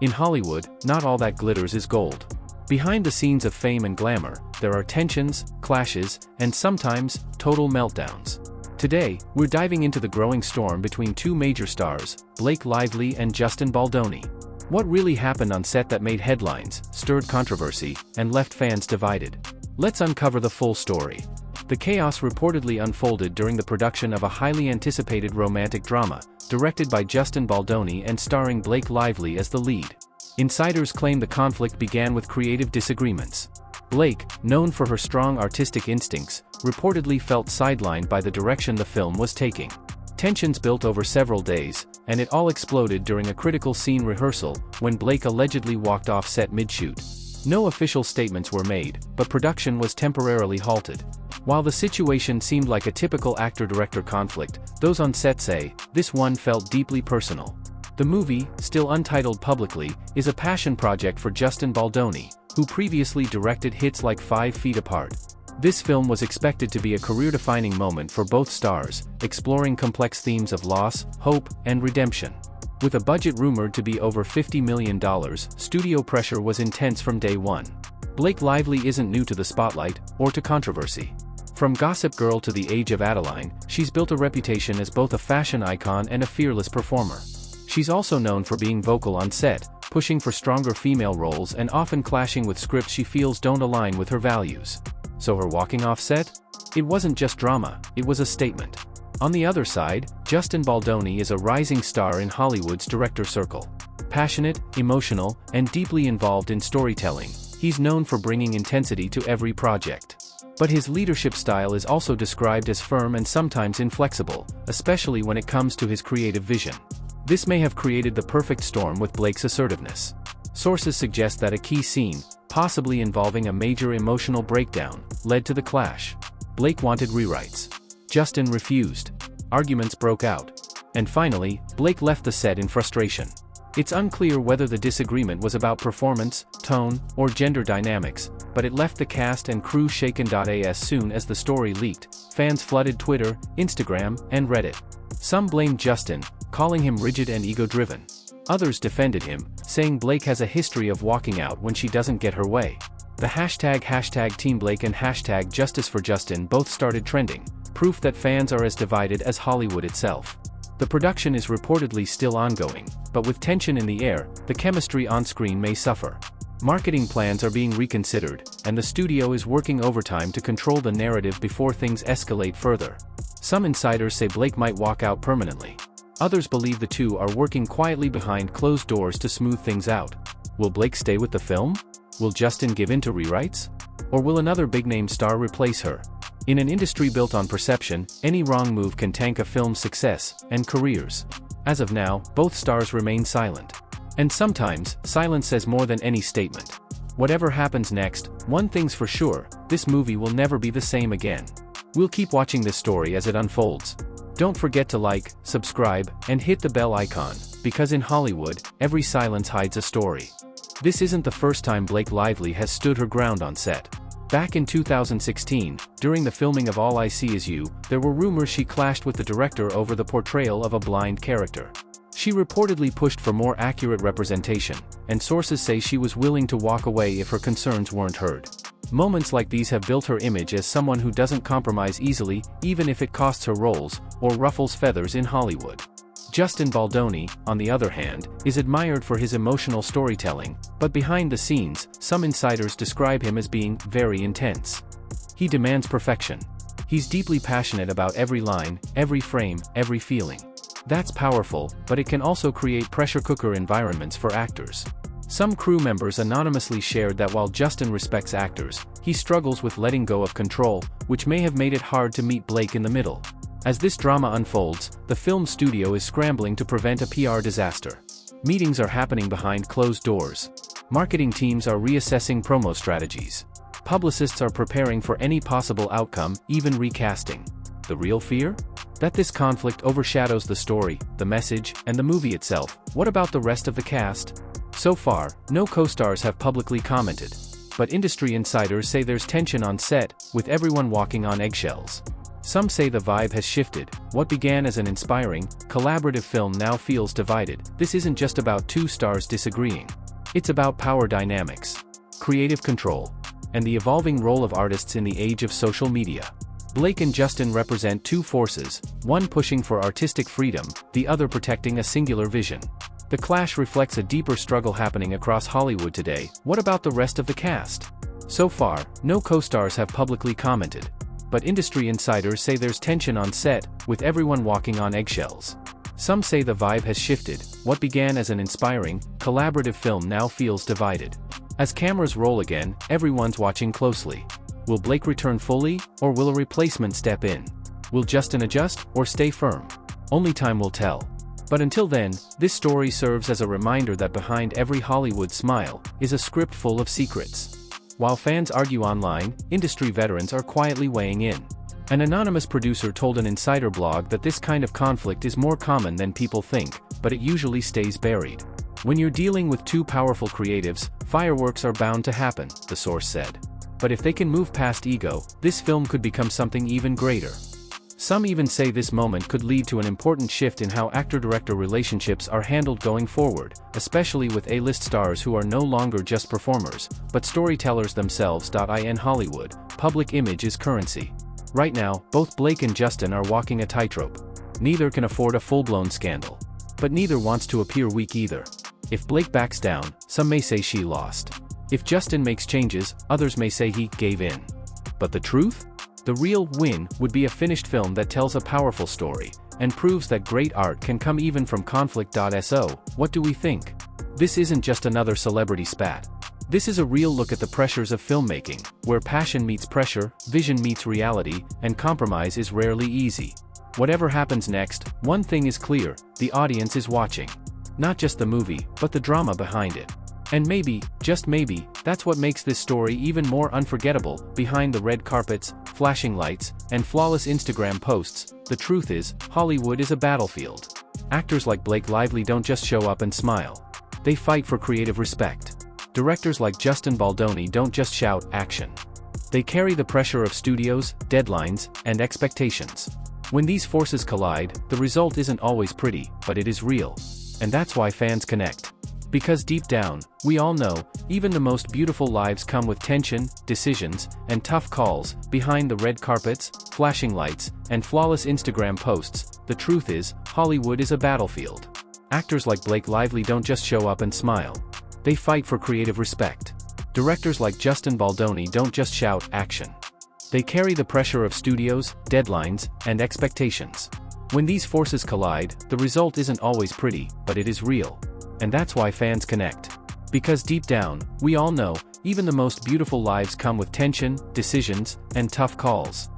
In Hollywood, not all that glitters is gold. Behind the scenes of fame and glamour, there are tensions, clashes, and sometimes, total meltdowns. Today, we're diving into the growing storm between two major stars, Blake Lively and Justin Baldoni. What really happened on set that made headlines, stirred controversy, and left fans divided? Let's uncover the full story. The chaos reportedly unfolded during the production of a highly anticipated romantic drama, directed by Justin Baldoni and starring Blake Lively as the lead. Insiders claim the conflict began with creative disagreements. Blake, known for her strong artistic instincts, reportedly felt sidelined by the direction the film was taking. Tensions built over several days, and it all exploded during a critical scene rehearsal, when Blake allegedly walked off set mid-shoot. No official statements were made, but production was temporarily halted. While the situation seemed like a typical actor-director conflict, those on set say, this one felt deeply personal. The movie, still untitled publicly, is a passion project for Justin Baldoni, who previously directed hits like 5 Feet Apart. This film was expected to be a career-defining moment for both stars, exploring complex themes of loss, hope, and redemption. With a budget rumored to be over $50 million, studio pressure was intense from day one. Blake Lively isn't new to the spotlight, or to controversy. From Gossip Girl to The Age of Adeline, she's built a reputation as both a fashion icon and a fearless performer. She's also known for being vocal on set, pushing for stronger female roles and often clashing with scripts she feels don't align with her values. So her walking off set? It wasn't just drama, it was a statement. On the other side, Justin Baldoni is a rising star in Hollywood's director circle. Passionate, emotional, and deeply involved in storytelling, he's known for bringing intensity to every project. But his leadership style is also described as firm and sometimes inflexible, especially when it comes to his creative vision. This may have created the perfect storm with Blake's assertiveness. Sources suggest that a key scene, possibly involving a major emotional breakdown, led to the clash. Blake wanted rewrites. Justin refused. Arguments broke out. And finally, Blake left the set in frustration. It's unclear whether the disagreement was about performance, tone, or gender dynamics, but it left the cast and crew shaken. As soon as the story leaked, fans flooded Twitter, Instagram, and Reddit. Some blamed Justin, calling him rigid and ego-driven. Others defended him, saying Blake has a history of walking out when she doesn't get her way. The hashtag #TeamBlake and hashtag #JusticeForJustin both started trending, proof that fans are as divided as Hollywood itself. The production is reportedly still ongoing, but with tension in the air, the chemistry on screen may suffer. Marketing plans are being reconsidered, and the studio is working overtime to control the narrative before things escalate further. Some insiders say Blake might walk out permanently. Others believe the two are working quietly behind closed doors to smooth things out. Will Blake stay with the film? Will Justin give in to rewrites? Or will another big-name star replace her? In an industry built on perception, any wrong move can tank a film's success and careers. As of now, both stars remain silent. And sometimes, silence says more than any statement. Whatever happens next, one thing's for sure, this movie will never be the same again. We'll keep watching this story as it unfolds. Don't forget to like, subscribe, and hit the bell icon, because in Hollywood, every silence hides a story. This isn't the first time Blake Lively has stood her ground on set. Back in 2016, during the filming of All I See Is You, there were rumors she clashed with the director over the portrayal of a blind character. She reportedly pushed for more accurate representation, and sources say she was willing to walk away if her concerns weren't heard. Moments like these have built her image as someone who doesn't compromise easily, even if it costs her roles, or ruffles feathers in Hollywood. Justin Baldoni, on the other hand, is admired for his emotional storytelling, but behind the scenes, some insiders describe him as being very intense. He demands perfection. He's deeply passionate about every line, every frame, every feeling. That's powerful, but it can also create pressure cooker environments for actors. Some crew members anonymously shared that while Justin respects actors, he struggles with letting go of control, which may have made it hard to meet Blake in the middle. As this drama unfolds, the film studio is scrambling to prevent a PR disaster. Meetings are happening behind closed doors. Marketing teams are reassessing promo strategies. Publicists are preparing for any possible outcome, even recasting. The real fear? That this conflict overshadows the story, the message, and the movie itself. What about the rest of the cast? So far, no co-stars have publicly commented. But industry insiders say there's tension on set, with everyone walking on eggshells. Some say the vibe has shifted. What began as an inspiring, collaborative film now feels divided. This isn't just about two stars disagreeing. It's about power dynamics, creative control, and the evolving role of artists in the age of social media. Blake and Justin represent two forces, one pushing for artistic freedom, the other protecting a singular vision. The clash reflects a deeper struggle happening across Hollywood today. What about the rest of the cast? So far, no co-stars have publicly commented. But industry insiders say there's tension on set, with everyone walking on eggshells. Some say the vibe has shifted. What began as an inspiring, collaborative film now feels divided. As cameras roll again, everyone's watching closely. Will Blake return fully, or will a replacement step in? Will Justin adjust, or stay firm? Only time will tell. But until then, this story serves as a reminder that behind every Hollywood smile is a script full of secrets. While fans argue online, industry veterans are quietly weighing in. An anonymous producer told an insider blog that this kind of conflict is more common than people think, but it usually stays buried. When you're dealing with two powerful creatives, fireworks are bound to happen, the source said. But if they can move past ego, this film could become something even greater. Some even say this moment could lead to an important shift in how actor-director relationships are handled going forward, especially with A-list stars who are no longer just performers, but storytellers themselves. In Hollywood, public image is currency. Right now, both Blake and Justin are walking a tightrope. Neither can afford a full-blown scandal. But neither wants to appear weak either. If Blake backs down, some may say she lost. If Justin makes changes, others may say he gave in. But the truth? The real win would be a finished film that tells a powerful story, and proves that great art can come even from conflict. So, what do we think? This isn't just another celebrity spat. This is a real look at the pressures of filmmaking, where passion meets pressure, vision meets reality, and compromise is rarely easy. Whatever happens next, one thing is clear: the audience is watching. Not just the movie, but the drama behind it. And maybe, just maybe, that's what makes this story even more unforgettable. Behind the red carpets, flashing lights, and flawless Instagram posts, the truth is, Hollywood is a battlefield. Actors like Blake Lively don't just show up and smile. They fight for creative respect. Directors like Justin Baldoni don't just shout action. They carry the pressure of studios, deadlines, and expectations. When these forces collide, the result isn't always pretty, but it is real. And that's why fans connect. Because deep down, we all know, even the most beautiful lives come with tension, decisions, and tough calls. Behind the red carpets, flashing lights, and flawless Instagram posts, the truth is, Hollywood is a battlefield. Actors like Blake Lively don't just show up and smile. They fight for creative respect. Directors like Justin Baldoni don't just shout action. They carry the pressure of studios, deadlines, and expectations. When these forces collide, the result isn't always pretty, but it is real. And that's why fans connect. Because deep down, we all know, even the most beautiful lives come with tension, decisions, and tough calls.